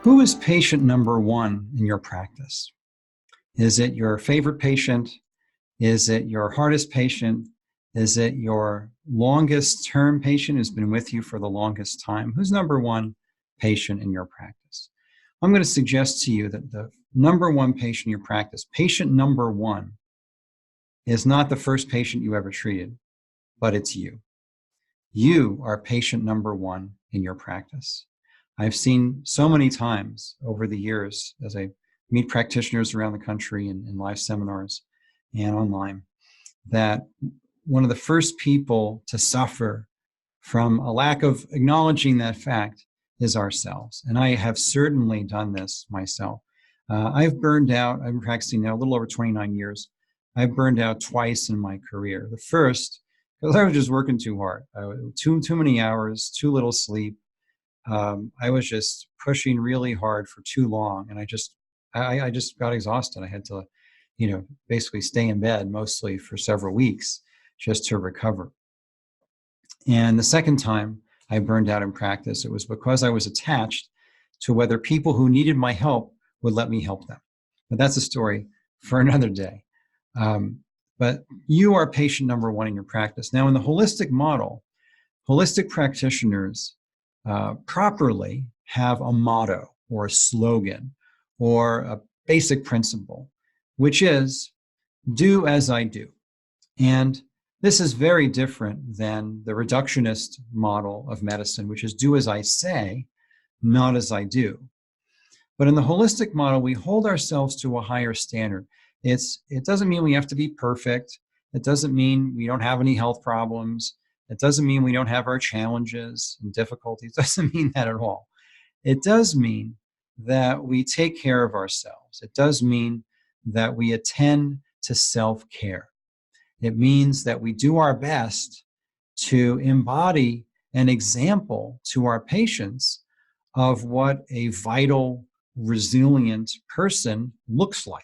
Who is patient number one in your practice? Is it your favorite patient? Is it your hardest patient? Is it your longest term patient who's been with you for the longest time? Who's number one patient in your practice? I'm going to suggest to you that the number one patient in your practice, patient number one, is not the first patient you ever treated, but it's you. You are patient number one in your practice. I've seen so many times over the years as I meet practitioners around the country in live seminars and online that one of the first people to suffer from a lack of acknowledging that fact is ourselves. And I have certainly done this myself. I've burned out, I've been practicing now a little over 29 years. I've burned out twice in my career. The first, because I was just working too hard. Too many hours, too little sleep. I was just pushing really hard for too long, and I just got exhausted. I had to, basically stay in bed mostly for several weeks just to recover. And the second time I burned out in practice, it was because I was attached to whether people who needed my help would let me help them. But that's a story for another day. But you are patient number one in your practice. Now, in the holistic model, holistic practitioners properly have a motto or a slogan or a basic principle, which is do as I do. And this is very different than the reductionist model of medicine, which is do as I say, not as I do. But in the holistic model, we hold ourselves to a higher standard. It doesn't mean we have to be perfect. It doesn't mean we don't have any health problems. It doesn't mean we don't have our challenges and difficulties. It doesn't mean that at all. It does mean that we take care of ourselves. It does mean that we attend to self-care. It means that we do our best to embody an example to our patients of what a vital, resilient person looks like,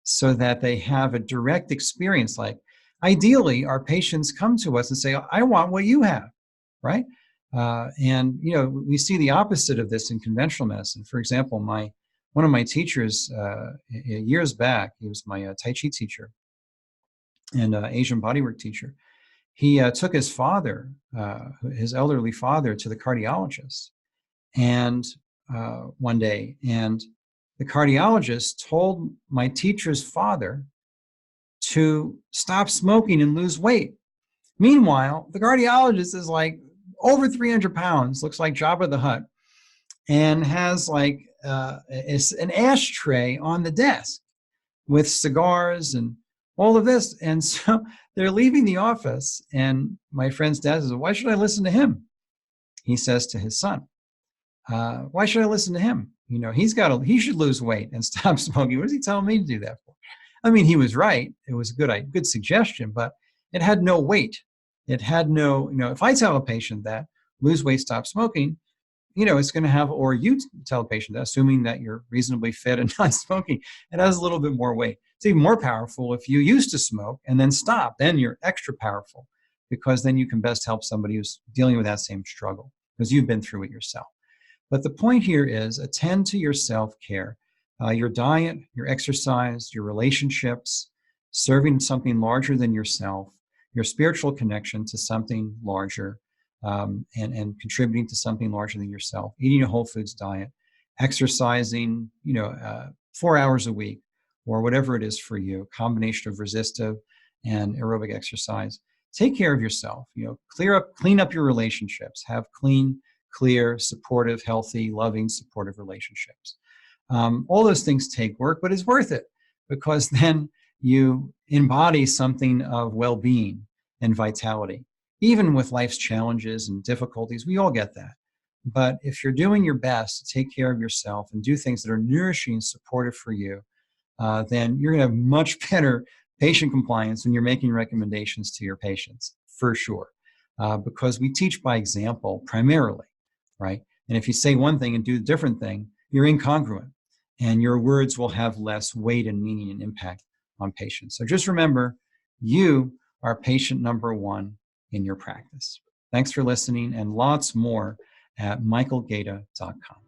so that they have a direct experience. Like, ideally, our patients come to us and say, I want what you have, right? And we see the opposite of this in conventional medicine. For example, one of my teachers years back, he was my Tai Chi teacher and Asian bodywork teacher. He took his father, his elderly father, to the cardiologist and one day, and the cardiologist told my teacher's father to stop smoking and lose weight. Meanwhile, the cardiologist is like over 300 pounds, looks like Jabba the Hutt, and has like an ashtray on the desk with cigars and all of this. And so they're leaving the office, and my friend's dad says, why should I listen to him? He says to his son, why should I listen to him? He should lose weight and stop smoking. What is he telling me to do that for? I mean, he was right. It was a good suggestion, but it had no weight. It had no, if I tell a patient that lose weight, stop smoking, it's going to have, or you tell a patient that, assuming that you're reasonably fit and not smoking, it has a little bit more weight. It's even more powerful if you used to smoke and then stop. Then you're extra powerful, because then you can best help somebody who's dealing with that same struggle because you've been through it yourself. But the point here is attend to your self-care, your diet, your exercise, your relationships, serving something larger than yourself, your spiritual connection to something larger, and contributing to something larger than yourself, eating a whole foods diet, exercising, 4 hours a week, or whatever it is for you, a combination of resistive and aerobic exercise. Take care of yourself, clean up your relationships, have clear, supportive, healthy, loving, supportive relationships. All those things take work, but it's worth it, because then you embody something of well-being and vitality. Even with life's challenges and difficulties, we all get that. But if you're doing your best to take care of yourself and do things that are nourishing and supportive for you, then you're going to have much better patient compliance when you're making recommendations to your patients, for sure. Because we teach by example primarily, right? And if you say one thing and do a different thing, you're incongruent, and your words will have less weight and meaning and impact on patients. So just remember, you are patient number one in your practice. Thanks for listening, and lots more at michaelgaeta.com.